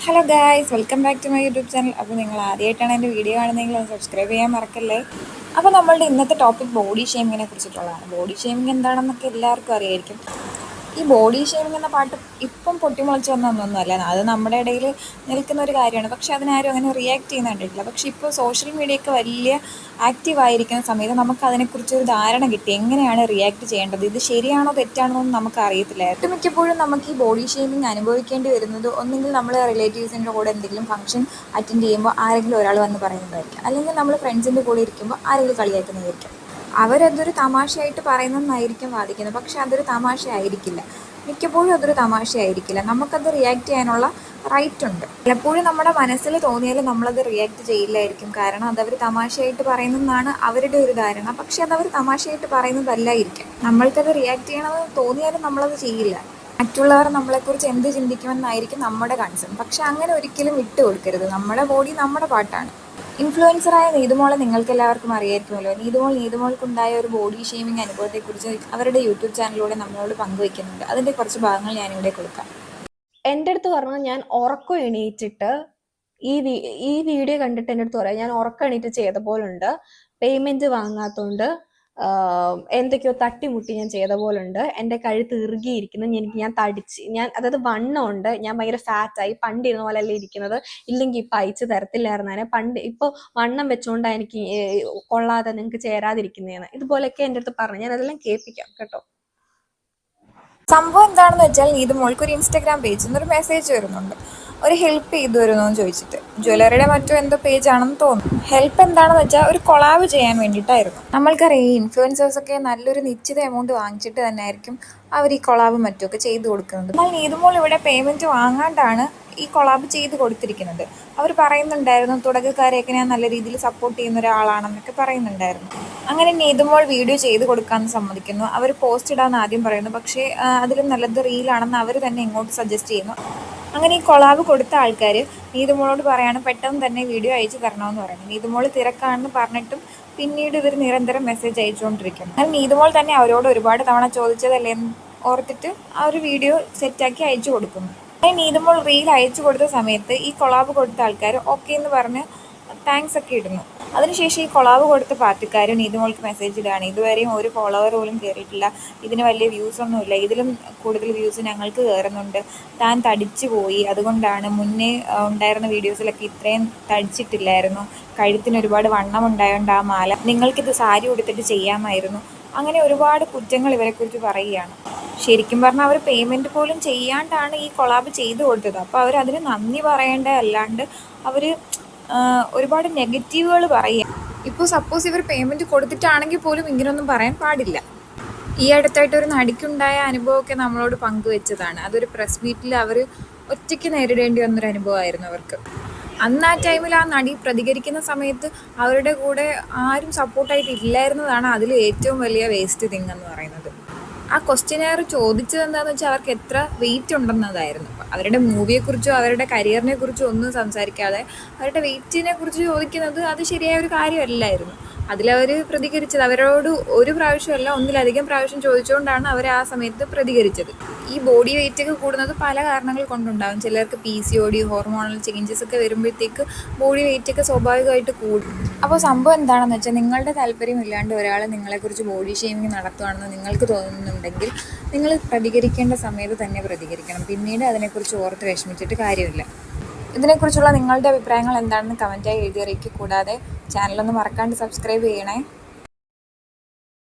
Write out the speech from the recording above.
Hello guys, welcome back to my YouTube channel. അപ്പോൾ നിങ്ങൾ ആദ്യമായിട്ടാണ് എൻ്റെ വീഡിയോ കാണുന്നതെങ്കിൽ ഒന്ന് സബ്സ്ക്രൈബ് ചെയ്യാൻ മറക്കല്ലേ. അപ്പോൾ നമ്മളുടെ ഇന്നത്തെ ടോപ്പിക് ബോഡി ഷേമിങ്ങിനെ കുറിച്ചിട്ടുള്ളതാണ്. ബോഡി ഷേമിങ് എന്താണെന്നൊക്കെ എല്ലാവർക്കും അറിയായിരിക്കും. ഈ ബോഡി ഷേമിങ് എന്ന പാട്ട് ഇപ്പം പൊട്ടിമുളച്ച് വന്നൊന്നുമല്ല, അത് നമ്മുടെ ഇടയിൽ നിൽക്കുന്ന ഒരു കാര്യമാണ്. പക്ഷെ അതിനാരും അങ്ങനെ റിയാക്ട് ചെയ്യുന്ന കണ്ടിട്ടില്ല. പക്ഷെ ഇപ്പോൾ സോഷ്യൽ മീഡിയയൊക്കെ വലിയ ആക്റ്റീവായിരിക്കുന്ന സമയത്ത് നമുക്ക് അതിനെക്കുറിച്ചൊരു ധാരണ കിട്ടി, എങ്ങനെയാണ് റിയാക്ട് ചെയ്യേണ്ടത്, ഇത് ശരിയാണോ തെറ്റാണോ എന്ന് നമുക്ക് അറിയത്തില്ല. ഏറ്റവും മിക്കപ്പോഴും നമുക്ക് ഈ ബോഡി ഷേമിങ് അനുഭവിക്കേണ്ടി വരുന്നത് ഒന്നെങ്കിൽ നമ്മൾ റിലേറ്റീവ്സിൻ്റെ കൂടെ എന്തെങ്കിലും ഫംഗ്ഷൻ അറ്റൻഡ് ചെയ്യുമ്പോൾ ആരെങ്കിലും ഒരാൾ വന്ന് പറയുന്നതായിരിക്കും, അല്ലെങ്കിൽ നമ്മൾ ഫ്രണ്ട്സിൻ്റെ കൂടെ ഇരിക്കുമ്പോൾ ആരെങ്കിലും കളിയാക്കുന്നതായിരിക്കും. അവരതൊരു തമാശയായിട്ട് പറയുന്നതെന്നായിരിക്കും വാദിക്കുന്നത്, പക്ഷെ അതൊരു തമാശയായിരിക്കില്ല. മിക്കപ്പോഴും അതൊരു തമാശയായിരിക്കില്ല. നമുക്കത് റിയാക്ട് ചെയ്യാനുള്ള റൈറ്റ് ഉണ്ട്. പലപ്പോഴും നമ്മുടെ മനസ്സിൽ തോന്നിയാലും നമ്മളത് റിയാക്ട് ചെയ്യില്ലായിരിക്കും. കാരണം അതവർ തമാശയായിട്ട് പറയുന്നതെന്നാണ് അവരുടെ ഒരു ധാരണ. പക്ഷെ അതവർ തമാശയായിട്ട് പറയുന്നതല്ലായിരിക്കും. നമ്മൾക്കത് റിയാക്ട് ചെയ്യണമെന്ന് തോന്നിയാലും നമ്മളത് ചെയ്യില്ല. മറ്റുള്ളവർ നമ്മളെക്കുറിച്ച് എന്ത് ചിന്തിക്കുമെന്നായിരിക്കും നമ്മുടെ കൺസേൺ. പക്ഷെ അങ്ങനെ ഒരിക്കലും വിട്ടു കൊടുക്കരുത്. നമ്മുടെ ബോഡി നമ്മുടെ പാട്ടാണ്. ഇൻഫ്ലുവൻസറായ നീതുമോളെ നിങ്ങൾക്ക് എല്ലാവർക്കും അറിയായിരിക്കുമല്ലോ. നീതുമോൾക്കുണ്ടായ ഒരു ബോഡി ഷേമിങ് അനുഭവത്തെക്കുറിച്ച് അവരുടെ യൂട്യൂബ് ചാനലിലൂടെ നമ്മളോട് പങ്കുവയ്ക്കുന്നുണ്ട്. അതിൻ്റെ കുറച്ച് ഭാഗങ്ങൾ ഞാനിവിടെ കൊടുക്കാം. എൻ്റെ അടുത്ത് പറഞ്ഞാൽ ഞാൻ ഉറക്കം എണീറ്റിട്ട് ഈ വീഡിയോ കണ്ടിട്ട് എൻ്റെ അടുത്ത് പറയാം, ഞാൻ ഉറക്കം എണീറ്റ് ചെയ്ത പോലുണ്ട്, പേയ്മെന്റ് വാങ്ങാത്തോണ്ട് എന്തൊക്കെയോ തട്ടിമുട്ടി ഞാൻ ചെയ്ത പോലുണ്ട്, എൻ്റെ കഴുത്ത് ഇറുകിയിരിക്കുന്നു, ഞാൻ തടിച്ച്, അതായത് വണ്ണമുണ്ട്, ഞാൻ ഭയങ്കര ഫാറ്റായി, പണ്ട് ഇരുന്ന പോലെ അല്ലേ ഇരിക്കുന്നത്, ഇല്ലെങ്കിൽ ഇപ്പം അയച്ചു തരത്തില്ലായിരുന്നേ, പണ്ട് ഇപ്പോൾ വണ്ണം വെച്ചുകൊണ്ടാണ് എനിക്ക് കൊള്ളാതെ നിങ്ങൾക്ക് ചേരാതിരിക്കുന്നതെന്ന്, ഇതുപോലെയൊക്കെ എൻ്റെ അടുത്ത് പറഞ്ഞു. ഞാൻ അതെല്ലാം കേൾപ്പിക്കാം കേട്ടോ. സംഭവം എന്താണെന്ന് വെച്ചാൽ, നീതുമോൾക്ക് ഒരു ഇൻസ്റ്റാഗ്രാം പേജിൽ നിന്നൊരു മെസ്സേജ് വരുന്നുണ്ട്, ഒരു ഹെൽപ്പ് ചെയ്തു വരുമോ എന്ന് ചോദിച്ചിട്ട്. ജ്വല്ലറിയുടെ മറ്റോ എന്തോ പേജാണെന്ന് തോന്നുന്നു. ഹെൽപ്പ് എന്താണെന്ന് വെച്ചാൽ ഒരു കൊളാബ് ചെയ്യാൻ വേണ്ടിയിട്ടായിരുന്നു. നമ്മൾക്കറിയാം, ഈ ഇൻഫ്ലുവൻസേഴ്സൊക്കെ നല്ലൊരു നിശ്ചിത എമൗണ്ട് വാങ്ങിച്ചിട്ട് തന്നെ ആയിരിക്കും അവർ ഈ കൊളാബും മറ്റുമൊക്കെ ചെയ്തു കൊടുക്കുന്നത്. എന്നാൽ നീതുമോൾ ഇവിടെ പേയ്മെൻറ്റ് വാങ്ങാണ്ടാണ് ഈ കൊളാബ് ചെയ്ത് കൊടുത്തിരിക്കുന്നത്. അവർ പറയുന്നുണ്ടായിരുന്നു, തുടക്കക്കാരെയൊക്കെ ഞാൻ നല്ല രീതിയിൽ സപ്പോർട്ട് ചെയ്യുന്ന ഒരാളാണെന്നൊക്കെ പറയുന്നുണ്ടായിരുന്നു. അങ്ങനെ നീതുമോൾ വീഡിയോ ചെയ്ത് കൊടുക്കാമെന്ന് സമ്മതിക്കുന്നു. അവർ പോസ്റ്റ് ഇടാമെന്ന് ആദ്യം പറയുന്നു, പക്ഷേ അതിലും നല്ലത് റീലാണെന്ന് അവർ തന്നെ ഇങ്ങോട്ട് സജസ്റ്റ് ചെയ്യുന്നു. അങ്ങനെ ഈ കൊളാബ് കൊടുത്ത ആൾക്കാർ നീതുമോളോട് പറയാണ് പെട്ടെന്ന് തന്നെ വീഡിയോ അയച്ചു തരണമെന്ന് പറയുന്നത്. നീതുമോൾ തിരക്കാണെന്ന് പറഞ്ഞിട്ടും പിന്നീട് ഇവർ നിരന്തരം മെസ്സേജ് അയച്ചുകൊണ്ടിരിക്കുന്നു. എന്നാൽ നീതുമോൾ തന്നെ അവരോട് ഒരുപാട് തവണ ചോദിച്ചതല്ലേ എന്ന് ഓർത്തിട്ട് ആ ഒരു വീഡിയോ സെറ്റാക്കി അയച്ചു കൊടുക്കുന്നു. അങ്ങനെ നീതുമോൾ റീൽ അയച്ചു കൊടുത്ത സമയത്ത് ഈ കൊളാബ് കൊടുത്ത ആൾക്കാർ ഓക്കെ എന്ന് പറഞ്ഞ് താങ്ക്സ് ഒക്കെ ഇടുന്നു. അതിനുശേഷം ഈ കൊളാബ് കൊടുത്ത പാർട്ടിക്കാർ നീതുമോൾക്ക് മെസ്സേജ് ഇടുകയാണ്, ഇതുവരെയും ഒരു ഫോളോവർ പോലും കയറിയിട്ടില്ല, ഇതിന് വലിയ വ്യൂസ് ഒന്നുമില്ല, ഇതിലും കൂടുതൽ വ്യൂസ് ഞങ്ങൾക്ക് കയറുന്നുണ്ട്, താൻ തടിച്ചു പോയി, അതുകൊണ്ടാണ്, മുന്നേ ഉണ്ടായിരുന്ന വീഡിയോസിലൊക്കെ ഇത്രയും തടിച്ചിട്ടില്ലായിരുന്നു, കഴുത്തിന് ഒരുപാട് വണ്ണം ഉണ്ടായതുകൊണ്ട് ആ മാല, നിങ്ങൾക്കിത് സാരി ഉടുത്തിട്ട് ചെയ്യാമായിരുന്നു, അങ്ങനെ ഒരുപാട് കുറ്റങ്ങൾ ഇവരെക്കുറിച്ച് പറയുകയാണ്. ശരിക്കും പറഞ്ഞാൽ അവർ പേയ്മെൻറ്റ് പോലും ചെയ്യാണ്ടാണ് ഈ കൊളാബ് ചെയ്ത് കൊടുത്തത്. അപ്പോൾ അവരതിന് നന്ദി പറയേണ്ടതല്ലാണ്ട് അവർ ഒരുപാട് നെഗറ്റീവുകൾ പറയുക. ഇപ്പോൾ സപ്പോസ് ഇവർ പേയ്മെൻറ്റ് കൊടുത്തിട്ടാണെങ്കിൽ പോലും ഇങ്ങനെയൊന്നും പറയാൻ പാടില്ല. ഈ അടുത്തായിട്ട് ഒരു നടിക്കുണ്ടായ അനുഭവമൊക്കെ നമ്മളോട് പങ്കുവെച്ചതാണ്. അതൊരു പ്രസ് മീറ്റിൽ അവർ ഒറ്റയ്ക്ക് നേരിടേണ്ടി വന്നൊരു അനുഭവമായിരുന്നു അവർക്ക്. അന്ന് ആ ടൈമിൽ ആ നടി പ്രതികരിക്കുന്ന സമയത്ത് അവരുടെ കൂടെ ആരും സപ്പോർട്ടായിട്ട് ഇല്ലായിരുന്നതാണ് അതിൽ ഏറ്റവും വലിയ വേസ്റ്റ് തിങ് എന്ന് പറയുന്നത്. ആ ക്വസ്റ്റ്യനെയർ ചോദിച്ചത് എന്താണെന്ന് വെച്ചാൽ അവർക്ക് എത്ര വെയിറ്റ് ഉണ്ടെന്നതായിരുന്നു. അവരുടെ മൂവിയെക്കുറിച്ചോ അവരുടെ കരിയറിനെ കുറിച്ചോ ഒന്നും സംസാരിക്കാതെ അവരുടെ വെയിറ്റിനെ കുറിച്ച് ചോദിക്കുന്നത് അത് ശരിയായ ഒരു കാര്യമല്ലായിരുന്നു. അതിലവർ പ്രതികരിച്ചത് അവരോട് ഒരു പ്രാവശ്യമല്ല ഒന്നിലധികം പ്രാവശ്യം ചോദിച്ചുകൊണ്ടാണ് അവർ ആ സമയത്ത് പ്രതികരിച്ചത്. ഈ ബോഡി വെയിറ്റൊക്കെ കൂടുന്നത് പല കാരണങ്ങൾ കൊണ്ടുണ്ടാകും. ചിലർക്ക് PCOD, ഹോർമോണൽ ചേഞ്ചസ് ഒക്കെ വരുമ്പോഴത്തേക്ക് ബോഡി വെയിറ്റൊക്കെ സ്വാഭാവികമായിട്ട് കൂടും. അപ്പോൾ സംഭവം എന്താണെന്ന് വെച്ചാൽ, നിങ്ങളുടെ താല്പര്യമില്ലാണ്ട് ഒരാൾ നിങ്ങളെക്കുറിച്ച് ബോഡി ഷേമിങ് നടത്തുകയാണെന്ന് നിങ്ങൾക്ക് തോന്നുന്നുണ്ടെങ്കിൽ നിങ്ങൾ പ്രതികരിക്കേണ്ട സമയത്ത് തന്നെ പ്രതികരിക്കണം. പിന്നീട് അതിനെക്കുറിച്ച് ഓർത്ത് വിഷമിച്ചിട്ട് കാര്യമില്ല. ഇതിനെക്കുറിച്ചുള്ള നിങ്ങളുടെ അഭിപ്രായങ്ങൾ എന്താണെന്ന് കമൻറ്റായി എഴുതി അറിയിക്കുക. കൂടാതെ ചാനലൊന്ന് മറക്കാണ്ട് സബ്സ്ക്രൈബ് ചെയ്യണേ.